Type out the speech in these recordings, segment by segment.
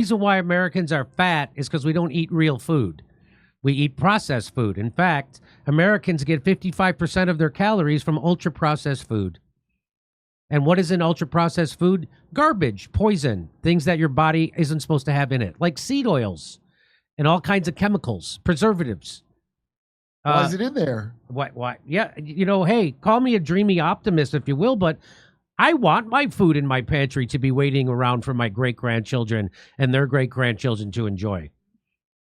reason why Americans are fat is because we don't eat real food. We eat processed food. In fact, Americans get 55% of their calories from ultra processed food. And what is in ultra processed food? Garbage, poison, things that your body isn't supposed to have in it, like seed oils and all kinds of chemicals, preservatives. Why is it in there? Why? Yeah, hey, call me a dreamy optimist if you will, but I want my food in my pantry to be waiting around for my great-grandchildren and their great-grandchildren to enjoy.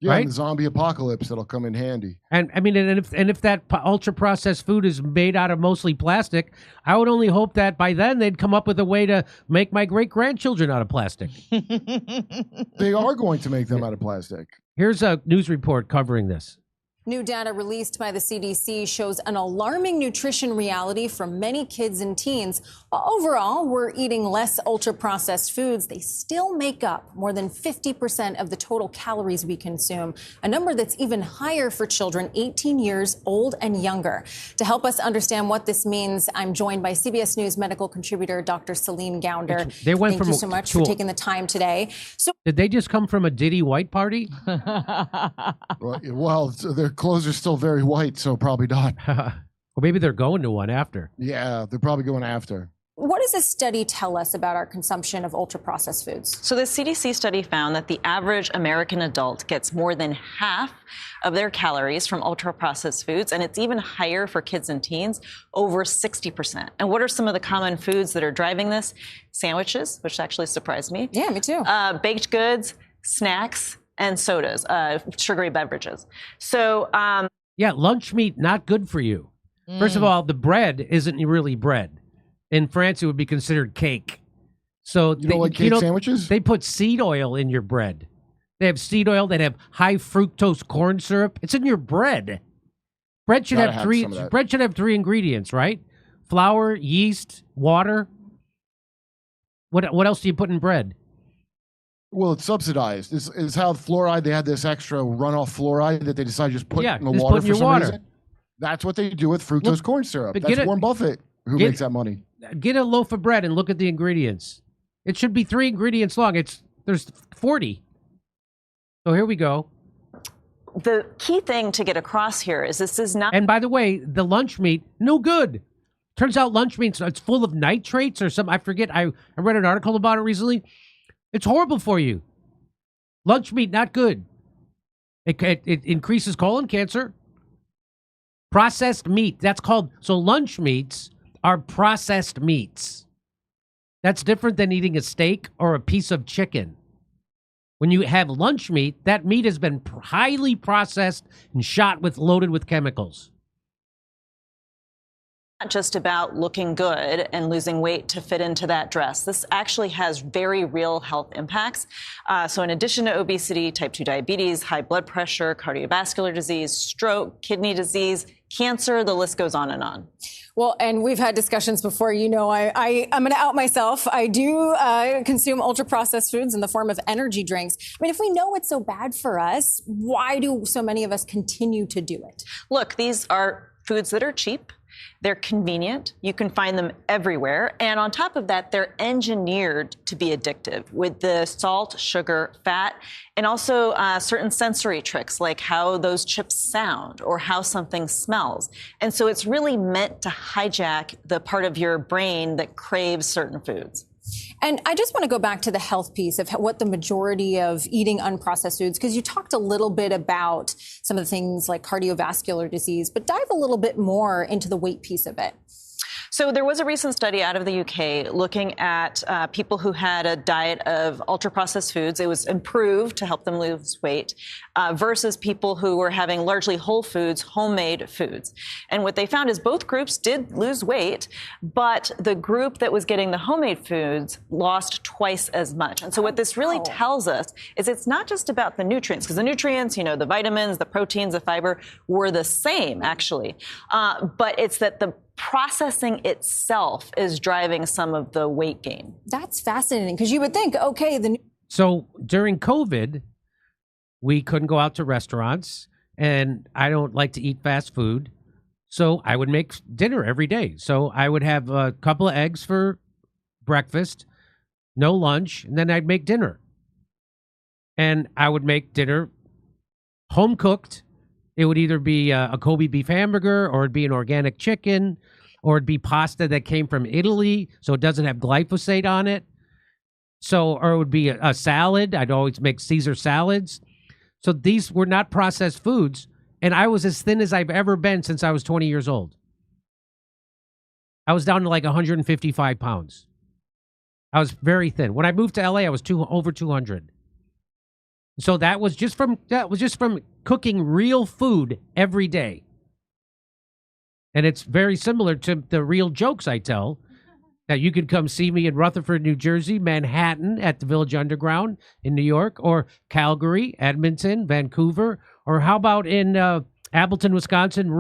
Yeah, right? in the zombie apocalypse, that'll come in handy. And I mean, if that ultra processed food is made out of mostly plastic, I would only hope that by then they'd come up with a way to make my great grandchildren out of plastic. They are going to make them out of plastic. Here's a news report covering this. New data released by the CDC shows an alarming nutrition reality for many kids and teens. While overall, we're eating less ultra-processed foods, they still make up more than 50% of the total calories we consume, a number that's even higher for children 18 years old and younger. To help us understand what this means, I'm joined by CBS News medical contributor Dr. Celine Gounder. Thank you so much for taking the time today. So, did they just come from a Diddy white party? Well, their clothes are still very white, so probably not. Or maybe they're going to one after. Yeah, they're probably going after. What does this study tell us about our consumption of ultra-processed foods? So the CDC study found that the average American adult gets more than half of their calories from ultra-processed foods, and it's even higher for kids and teens, over 60%. And what are some of the common foods that are driving this? Sandwiches, which actually surprised me. Yeah, me too. Baked goods, snacks, and sodas, sugary beverages. So, yeah, lunch meat, not good for you. First of all, the bread isn't really bread. In France, it would be considered cake. So you don't like cake sandwiches? They put seed oil in your bread. They have seed oil. They have high fructose corn syrup. It's in your bread. Bread should have three. Bread should have 3 ingredients, right? Flour, yeast, water. What else do you put in bread? Well, it's subsidized. Is how fluoride, they had this extra runoff fluoride that they decided to just put in the just water put in for your some water. reason. That's what they do with fructose corn syrup. That's Warren Buffett who makes that money. Get a loaf of bread and look at the ingredients. It should be 3 ingredients long. There's 40. So here we go. The key thing to get across here is this is not... And by the way, the lunch meat, no good. Turns out lunch meat, it's full of nitrates or something. I forget. I read an article about it recently. It's horrible for you. Lunch meat, not good. It increases colon cancer. Processed meat, that's called... So lunch meats are processed meats. That's different than eating a steak or a piece of chicken. When you have lunch meat, that meat has been highly processed and loaded with chemicals. Not just about looking good and losing weight to fit into that dress. This actually has very real health impacts. So in addition to obesity, type 2 diabetes, high blood pressure, cardiovascular disease, stroke, kidney disease, cancer, the list goes on and on. Well, and we've had discussions before. I'm going to out myself. I do consume ultra-processed foods in the form of energy drinks. I mean, if we know it's so bad for us, why do so many of us continue to do it? Look, these are foods that are cheap. They're convenient. You can find them everywhere. And on top of that, they're engineered to be addictive with the salt, sugar, fat, and also certain sensory tricks like how those chips sound or how something smells. And so it's really meant to hijack the part of your brain that craves certain foods. And I just want to go back to the health piece of what the majority of eating unprocessed foods, because you talked a little bit about some of the things like cardiovascular disease, but dive a little bit more into the weight piece of it. So there was a recent study out of the UK looking at people who had a diet of ultra-processed foods. It was improved to help them lose weight versus people who were having largely whole foods, homemade foods. And what they found is both groups did lose weight, but the group that was getting the homemade foods lost twice as much. And so what this really tells us is it's not just about the nutrients, because the nutrients, the vitamins, the proteins, the fiber were the same, actually. But it's that the processing itself is driving some of the weight gain. That's fascinating, because you would think, So during COVID, we couldn't go out to restaurants, and I don't like to eat fast food, so I would make dinner every day. So I would have a couple of eggs for breakfast, no lunch, and then I'd make dinner. and I would make dinner home cooked. It would either be a Kobe beef hamburger, or it'd be an organic chicken, or it'd be pasta that came from Italy, so it doesn't have glyphosate on it. So, or it would be a salad. I'd always make Caesar salads. So these were not processed foods, and I was as thin as I've ever been since I was 20 years old. I was down to like 155 pounds. I was very thin. When I moved to LA, I was over 200. So that was just from cooking real food every day. And it's very similar to the real jokes I tell, that you could come see me in Rutherford, New Jersey, Manhattan at the Village Underground in New York, or Calgary, Edmonton, Vancouver, or how about in Appleton, Wisconsin,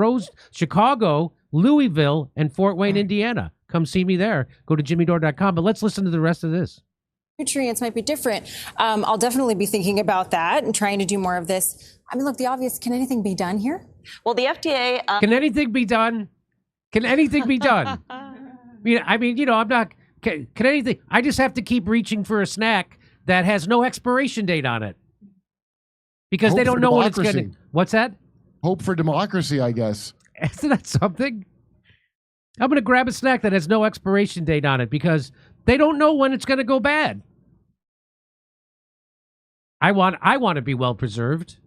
Chicago, Louisville, and Fort Wayne, Indiana. Come see me there. Go to jimmydore.com. But let's listen to the rest of this. Nutrients might be different. I'll definitely be thinking about that and trying to do more of this. I mean, look, the obvious, can anything be done here? Well, the FDA... Can anything be done? Can anything be done? I mean, you know, I'm not... Can anything... I just have to keep reaching for a snack that has no expiration date on it. Because they don't know when it's going to... What's that? Hope for democracy, I guess. Isn't that something? I'm going to grab a snack that has no expiration date on it because they don't know when it's going to go bad. I want to be well preserved.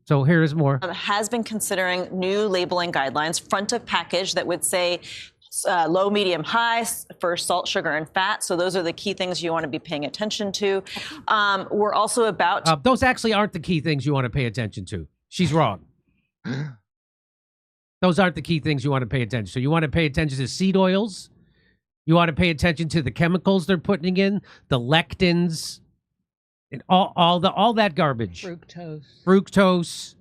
So here is more. Has been considering new labeling guidelines, front of package, that would say low, medium, high for salt, sugar, and fat. So those are the key things you want to be paying attention to. We're also about... those actually aren't the key things you want to pay attention to. She's wrong. Those aren't the key things you want to pay attention to. You want to pay attention to seed oils. You want to pay attention to the chemicals they're putting in, the lectins, and all that garbage. Fructose.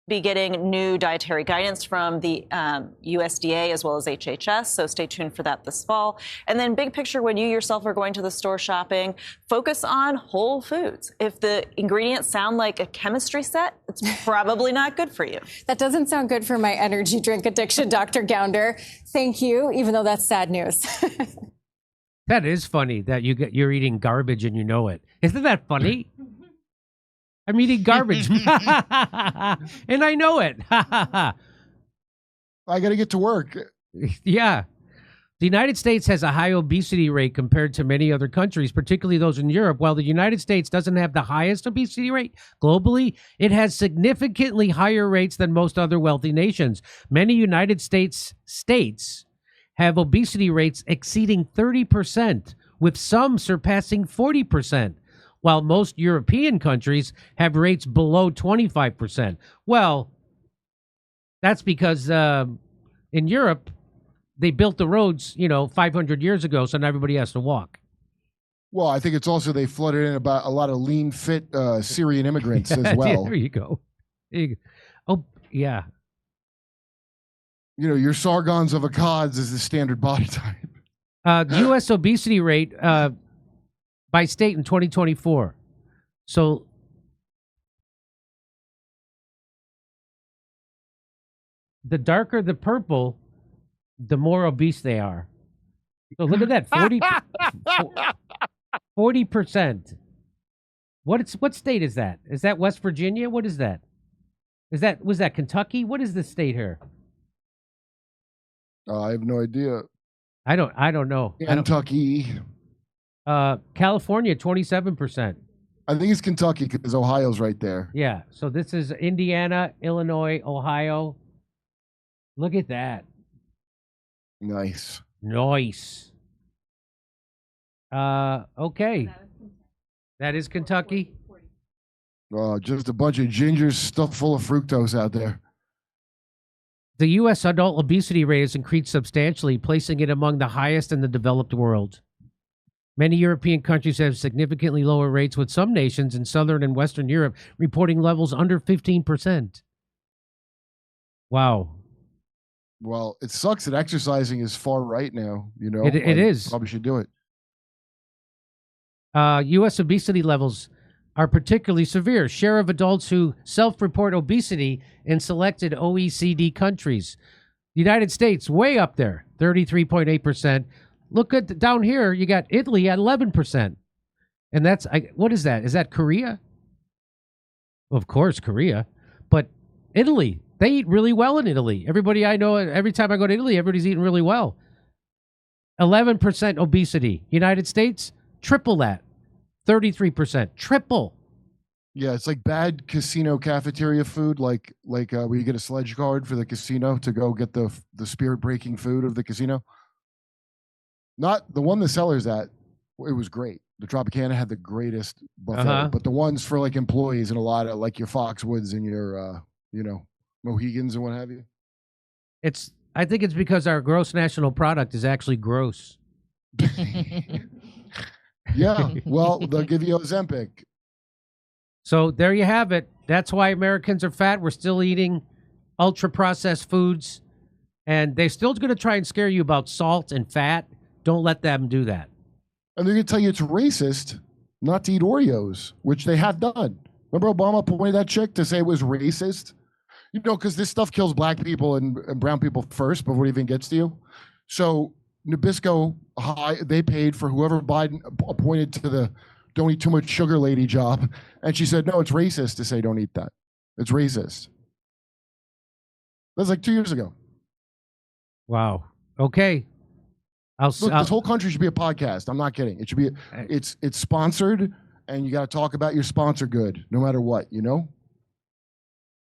Be getting new dietary guidance from the USDA as well as HHS, so stay tuned for that this fall. And then big picture, when you yourself are going to the store shopping, focus on whole foods. If the ingredients sound like a chemistry set, it's probably not good for you. That doesn't sound good for my energy drink addiction, Dr. Gounder. Thank you, even though that's sad news. That is funny that you're eating garbage and you know it. Isn't that funny? I'm eating garbage. And I know it. I got to get to work. Yeah. The United States has a high obesity rate compared to many other countries, particularly those in Europe. While the United States doesn't have the highest obesity rate globally, it has significantly higher rates than most other wealthy nations. Many United States have obesity rates exceeding 30%, with some surpassing 40%. While most European countries have rates below 25%. Well, that's because in Europe, they built the roads, 500 years ago, so now everybody has to walk. Well, I think it's also they flooded in about a lot of lean, fit Syrian immigrants as well. There you go. Oh, yeah. Your Sargons of Akkads is the standard body type. The U.S. obesity rate... by state in 2024. So the darker the purple, the more obese they are. So look at that, 40%. What state is that? Is that West Virginia? What is that? Was that Kentucky? What is this state here? I have no idea. I don't know. Kentucky. California, 27%. I think it's Kentucky because Ohio's right there. Yeah. So this is Indiana, Illinois, Ohio. Look at that. Nice. Okay. That is Kentucky. Just a bunch of gingers stuffed full of fructose out there. The U.S. adult obesity rate has increased substantially, placing it among the highest in the developed world. Many European countries have significantly lower rates, with some nations in Southern and Western Europe reporting levels under 15%. Wow. Well, it sucks that exercising is far right now, It is. Probably should do it. U.S. obesity levels are particularly severe. Share of adults who self-report obesity in selected OECD countries. The United States, way up there, 33.8%. Look at down here, you got Italy at 11%. And that's what is that? Is that Korea? Of course, Korea. But Italy, they eat really well in Italy. Everybody I know, every time I go to Italy, everybody's eating really well. 11% obesity. United States, triple that. 33%. Triple. Yeah, it's like bad casino cafeteria food, like where you get a sledge card for the casino to go get the spirit breaking food of the casino. Not the one the seller's at. It was great. The Tropicana had the greatest buffet, but the ones for like employees and a lot of like your Foxwoods and your Mohegans and what have you. I think it's because our gross national product is actually gross. Yeah, well, they'll give you Ozempic. So there you have it. That's why Americans are fat. We're still eating ultra-processed foods, and they're still going to try and scare you about salt and fat. Don't let them do that. And they're going to tell you it's racist not to eat Oreos, which they have done. Remember Obama appointed that chick to say it was racist? You know, because this stuff kills black people and brown people first before it even gets to you. So Nabisco, they paid for whoever Biden appointed to the don't eat too much sugar lady job. And she said, no, it's racist to say don't eat that. It's racist. That was like 2 years ago. Wow. Okay. Look, this whole country should be a podcast. I'm not kidding. It should be. It's sponsored, and you got to talk about your sponsor good, no matter what. You know.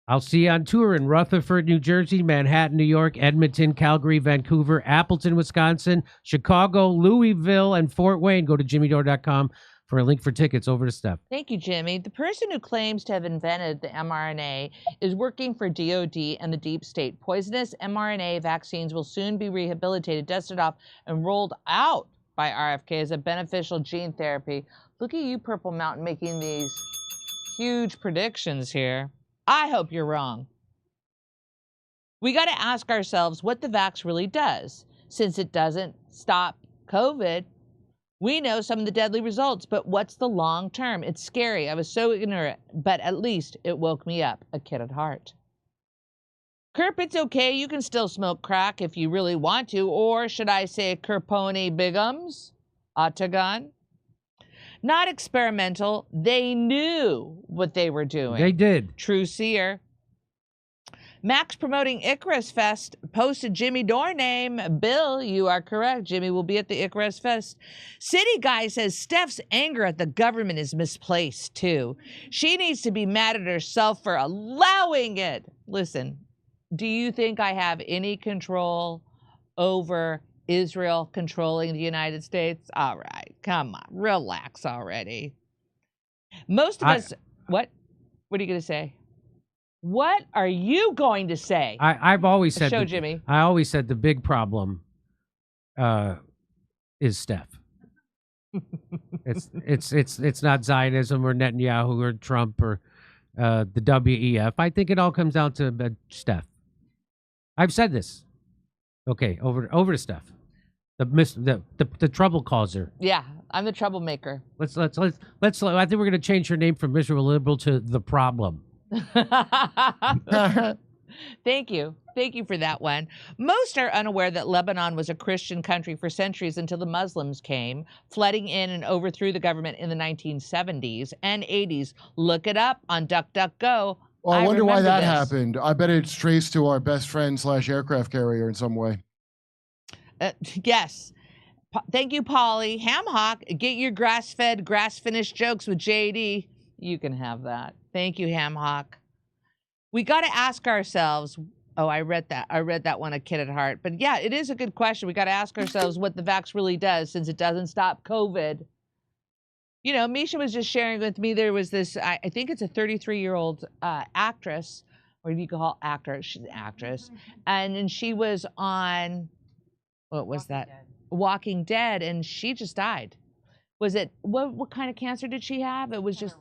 I'll see you on tour in Rutherford, New Jersey, Manhattan, New York, Edmonton, Calgary, Vancouver, Appleton, Wisconsin, Chicago, Louisville, and Fort Wayne. Go to jimmydore.com for a link for tickets. Over to Steph. Thank you, Jimmy. The person who claims to have invented the mRNA is working for DOD and the deep state. Poisonous mRNA vaccines will soon be rehabilitated, dusted off, and rolled out by RFK as a beneficial gene therapy. Look at you, Purple Mountain, making these huge predictions here. I hope you're wrong. We got to ask ourselves what the vax really does. Since it doesn't stop COVID, we know some of the deadly results, but what's the long term? It's scary. I was so ignorant, but at least it woke me up, a kid at heart. Kerp, it's okay. You can still smoke crack if you really want to, or should I say Kerponi bigums? Octagon? Not experimental. They knew what they were doing. They did. True seer. Max promoting Icarus Fest posted Jimmy Dore name. Bill, you are correct. Jimmy will be at the Icarus Fest. City Guy says Steph's anger at the government is misplaced, too. She needs to be mad at herself for allowing it. Listen, do you think I have any control over Israel controlling the United States? All right, come on, relax already. Most of us, what? What are you going to say? What are you going to say? I've always said, Jimmy. I always said the big problem is Steph. it's not Zionism or Netanyahu or Trump or the WEF. I think it all comes down to Steph. I've said this. Okay, over to Steph. The trouble causer. Yeah, I'm the troublemaker. Let's. I think we're gonna change her name from miserable liberal to the problem. Thank you for that one. Most are unaware that Lebanon was a Christian country for centuries until the Muslims came, flooding in and overthrew the government in the 1970s and 80s. Look it up on DuckDuckGo. Well, I wonder why that happened. I bet it's traced to our best friend / aircraft carrier in some way. Yes. Thank you, Polly. Hamhock, get your grass-fed, grass-finished jokes with JD. You can have that. Thank you, Hamhock. We got to ask ourselves. Oh, I read that one, a kid at heart. But yeah, it is a good question. We got to ask ourselves what the vax really does, since it doesn't stop COVID. You know, Misha was just sharing with me, there was this, I think it's a 33-year-old actress, or you can call actor, she's an actress. And she was on, what was that? Walking Dead, and she just died. Was it, what kind of cancer did she have? It was just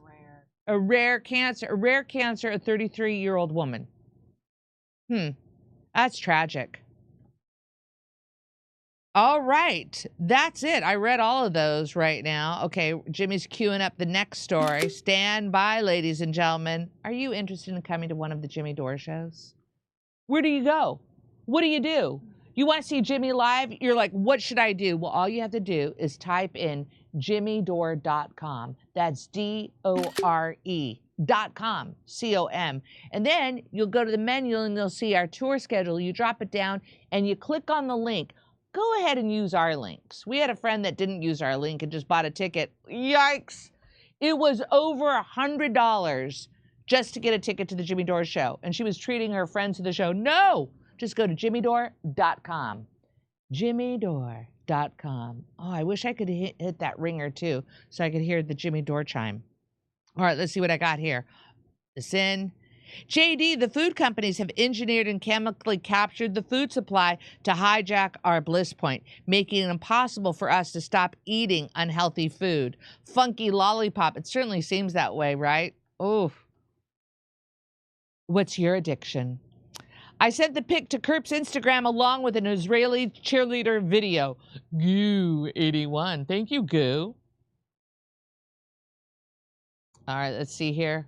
a rare cancer, a 33-year-old woman. That's tragic. All right, that's it. I read all of those right now. Okay, Jimmy's queuing up the next story. Stand by, ladies and gentlemen. Are you interested in coming to one of the Jimmy Dore shows? Where do you go? What do? You want to see Jimmy live? You're like, what should I do? Well, all you have to do is type in jimmydore.com. That's DORE.com, COM. And then you'll go to the menu and you'll see our tour schedule. You drop it down and you click on the link. Go ahead and use our links. We had a friend that didn't use our link and just bought a ticket. Yikes. It was over $100 just to get a ticket to the Jimmy Dore Show. And she was treating her friends to the show. No, just go to jimmydore.com. jimmydore.com. Oh, I wish I could hit that ringer too so I could hear the Jimmy Dore chime. All right, let's see what I got here. Listen. JD, the food companies have engineered and chemically captured the food supply to hijack our bliss point, making it impossible for us to stop eating unhealthy food. Funky lollipop. It certainly seems that way, right? Ooh. What's your addiction? I sent the pic to Kurp's Instagram along with an Israeli cheerleader video. Goo81. Thank you, Goo. All right, let's see here.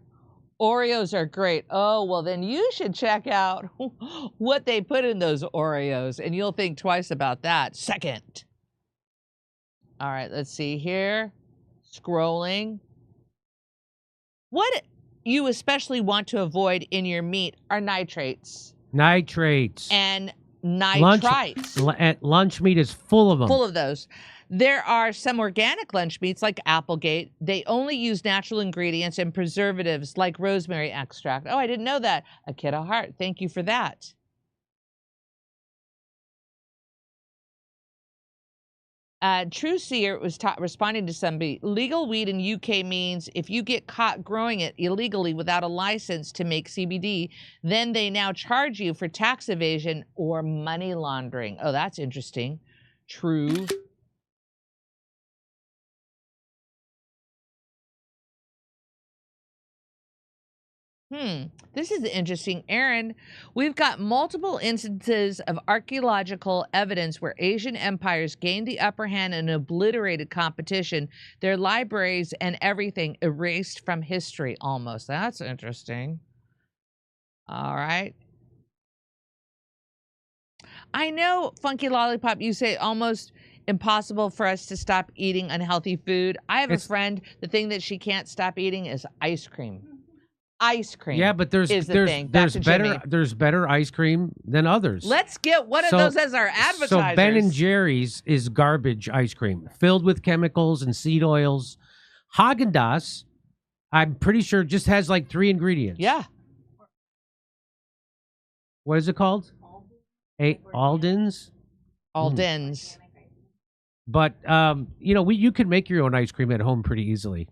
Oreos are great. Oh, well, then you should check out what they put in those Oreos, and you'll think twice about that. Second. All right, let's see here. Scrolling. What you especially want to avoid in your meat are nitrates. Nitrates. And nitrites. Lunch meat is full of them. Full of those. There are some organic lunch meats like Applegate. They only use natural ingredients and preservatives like rosemary extract. Oh, I didn't know that. A kid of heart. Thank you for that. True Seer was responding to somebody. Legal weed in UK means if you get caught growing it illegally without a license to make CBD, then they now charge you for tax evasion or money laundering. Oh, that's interesting. True. This is interesting. Aaron, we've got multiple instances of archaeological evidence where Asian empires gained the upper hand and obliterated competition. Their libraries and everything erased from history almost. That's interesting. All right. I know, Funky Lollipop, you say almost impossible for us to stop eating unhealthy food. I have a friend, the thing that she can't stop eating is ice cream. Ice cream. Yeah, but there's better ice cream than others. Let's get one of those as our advertisers. So Ben and Jerry's is garbage ice cream filled with chemicals and seed oils. Haagen-Dazs, I'm pretty sure, just has like 3 ingredients. Yeah. What is it called? Alden's. Alden's. But you can make your own ice cream at home pretty easily.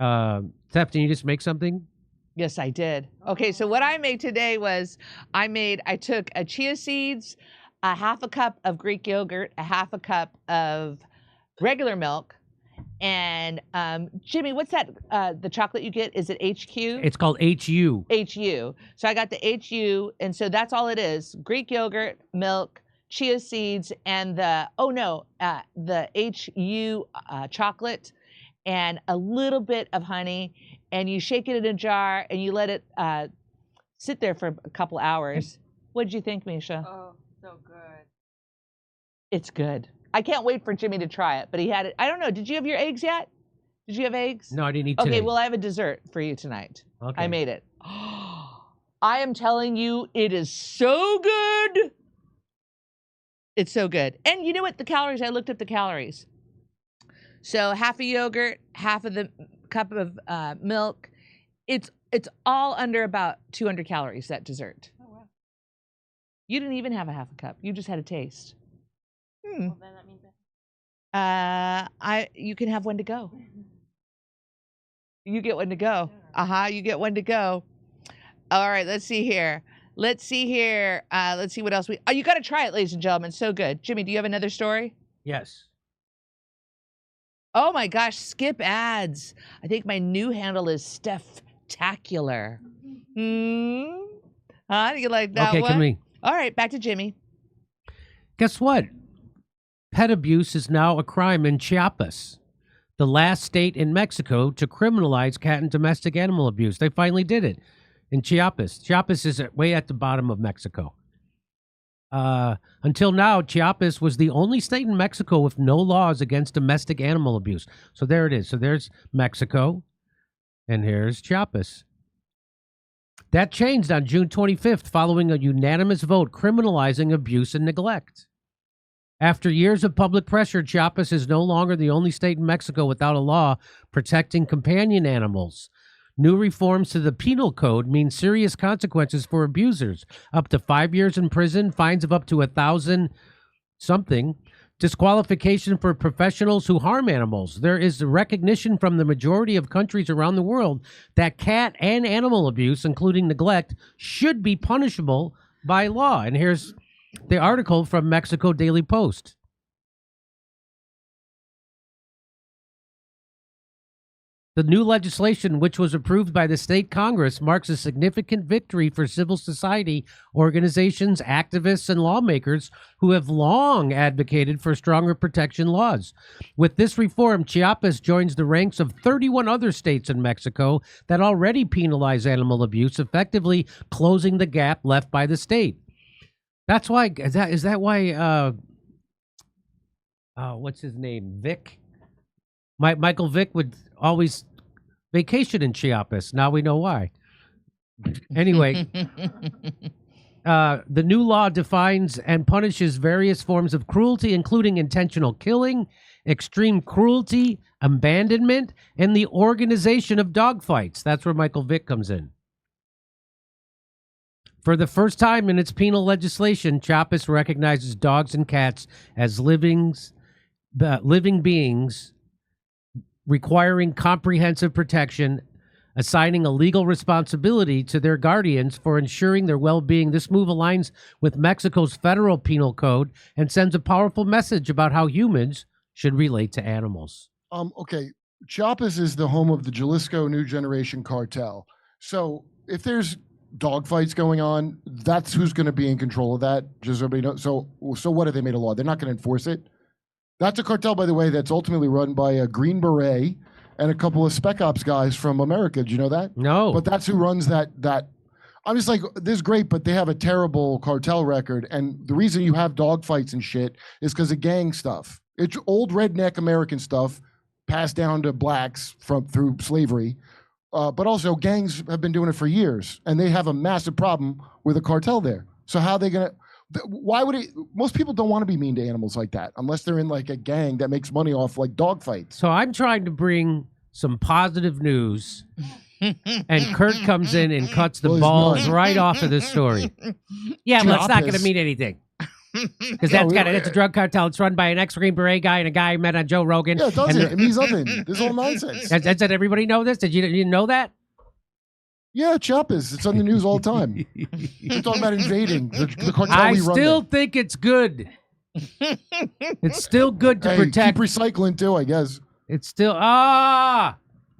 Steph, did you just make something? Yes, I did. Okay, so what I made today was I took a chia seeds, a half a cup of Greek yogurt, a half a cup of regular milk, and Jimmy, what's that? The chocolate you get, is it HQ? It's called HU. HU. So I got the HU, and so that's all it is: Greek yogurt, milk, chia seeds, and the HU chocolate, and a little bit of honey, and you shake it in a jar and you let it sit there for a couple hours. What did you think, Misha? Oh, so good. It's good. I can't wait for Jimmy to try it, but he had it. I don't know. Did you have your eggs yet? Did you have eggs? No, I didn't eat today. Okay, well, I have a dessert for you tonight. Okay. I made it. I am telling you, it is so good. It's so good. And you know what? The calories, I looked up the calories. So half a yogurt, half of the cup of milk. It's all under about 200 calories, that dessert. Oh, wow. You didn't even have a half a cup. You just had a taste. Well, then that means that. You can have one to go. You get one to go. You get one to go. All right, let's see here. Let's see what else you got to try it, ladies and gentlemen. So good. Jimmy, do you have another story? Yes. Oh my gosh, skip ads. I think my new handle is Steph-tacular. Do you like that one? Okay, come All right, back to Jimmy. Guess what? Pet abuse is now a crime in Chiapas, the last state in Mexico to criminalize cat and domestic animal abuse. They finally did it in Chiapas. Chiapas is way at the bottom of Mexico. Until now, Chiapas was the only state in Mexico with no laws against domestic animal abuse. So there it is. So there's Mexico, and here's Chiapas. That changed on June 25th following a unanimous vote criminalizing abuse and neglect. After years of public pressure, Chiapas is no longer the only state in Mexico without a law protecting companion animals. New reforms to the penal code mean serious consequences for abusers, up to 5 years in prison, fines of up to 1,000 something, disqualification for professionals who harm animals. There is recognition from the majority of countries around the world that cat and animal abuse, including neglect, should be punishable by law. And here's the article from Mexico Daily Post. The new legislation, which was approved by the state Congress, marks a significant victory for civil society organizations, activists, and lawmakers who have long advocated for stronger protection laws. With this reform, Chiapas joins the ranks of 31 other states in Mexico that already penalize animal abuse, effectively closing the gap left by the state. That's why, is that why, what's his name? Vic? Michael Vick would always vacation in Chiapas. Now we know why. Anyway, the new law defines and punishes various forms of cruelty, including intentional killing, extreme cruelty, abandonment, and the organization of dogfights. That's where Michael Vick comes in. For the first time in its penal legislation, Chiapas recognizes dogs and cats as living beings, requiring comprehensive protection, assigning a legal responsibility to their guardians for ensuring their well-being. This move aligns with Mexico's federal penal code and sends a powerful message about how humans should relate to animals. Okay, Chiapas is the home of the Jalisco New Generation Cartel. So if there's dogfights going on, that's who's going to be in control of that. Just so everybody knows. So what if they made a law? They're not going to enforce it. That's a cartel, by the way, that's ultimately run by a Green Beret and a couple of Spec Ops guys from America. Do you know that? No. But that's who runs that. I'm just like, this is great, but they have a terrible cartel record. And the reason you have dogfights and shit is because of gang stuff. It's old redneck American stuff passed down to blacks through slavery. But also gangs have been doing it for years, and they have a massive problem with a cartel there. So how are they going to... Why would it? Most people don't want to be mean to animals like that unless they're in like a gang that makes money off like dog fights. So I'm trying to bring some positive news, and Kurt comes in and cuts the balls right off of this story. Yeah, but it's not going to mean anything. Because it's a drug cartel. It's run by an ex-Green Beret guy and a guy who met on Joe Rogan. Yeah, it doesn't. It means nothing. This is all nonsense. Did everybody know this? Did you know that? Yeah, Chiapas. It's on the news all the time. We're talking about invading the cartel. I still think it's good. It's still good to protect. Keep recycling too, I guess. It's still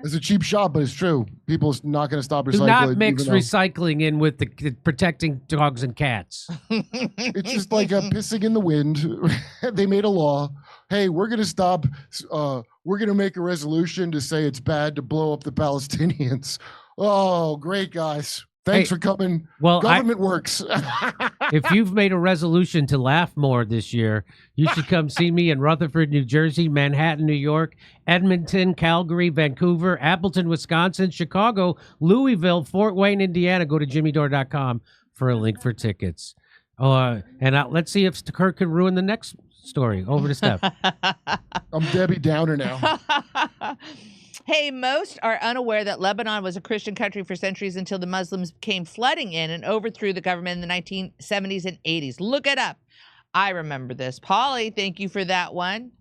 It's a cheap shot, but it's true. People's not going to stop recycling. Do not mix recycling in with the protecting dogs and cats. It's just like pissing in the wind. They made a law. Hey, we're going to stop. We're going to make a resolution to say it's bad to blow up the Palestinians. Oh, great, guys. Thanks for coming. Well, government works. If you've made a resolution to laugh more this year, you should come see me in Rutherford, New Jersey, Manhattan, New York, Edmonton, Calgary, Vancouver, Appleton, Wisconsin, Chicago, Louisville, Fort Wayne, Indiana. Go to jimmydore.com for a link for tickets. Let's see if Kurt could ruin the next story. Over to Steph. I'm Debbie Downer now. Hey, most are unaware that Lebanon was a Christian country for centuries until the Muslims came flooding in and overthrew the government in the 1970s and 80s. Look it up. I remember this. Polly, thank you for that one.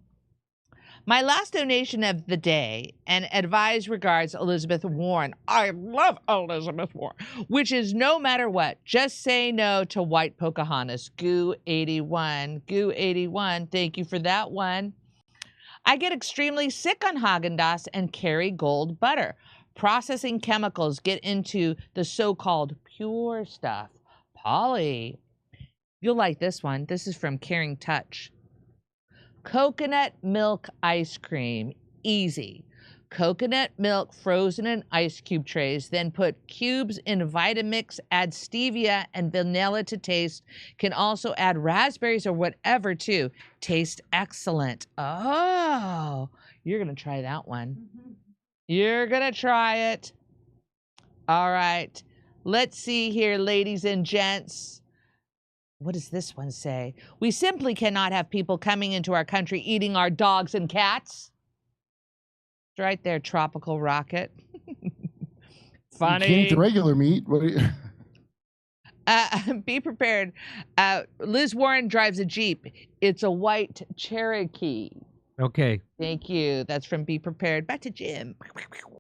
My last donation of the day, and advised regards, Elizabeth Warren. I love Elizabeth Warren, which is no matter what, just say no to white Pocahontas. Goo81. Goo81, thank you for that one. I get extremely sick on Haagen-Dazs and Kerrygold butter. Processing chemicals get into the so-called pure stuff. Polly, you'll like this one. This is from Caring Touch. Coconut milk ice cream. Easy. coconut milk frozen in ice cube trays, then put cubes in Vitamix, add stevia and vanilla to taste. Can also add raspberries or whatever too. Taste excellent. Oh, you're going to try that one. You're going to try it. All right. Let's see here, ladies and gents. What does this one say? We simply cannot have people coming into our country eating our dogs and cats. It's right there, Tropical Rocket. Funny. You can't eat the regular meat. What do you... Be prepared. Liz Warren drives a Jeep. It's a white Cherokee. Okay. Thank you. That's from Be Prepared. Back to Jim.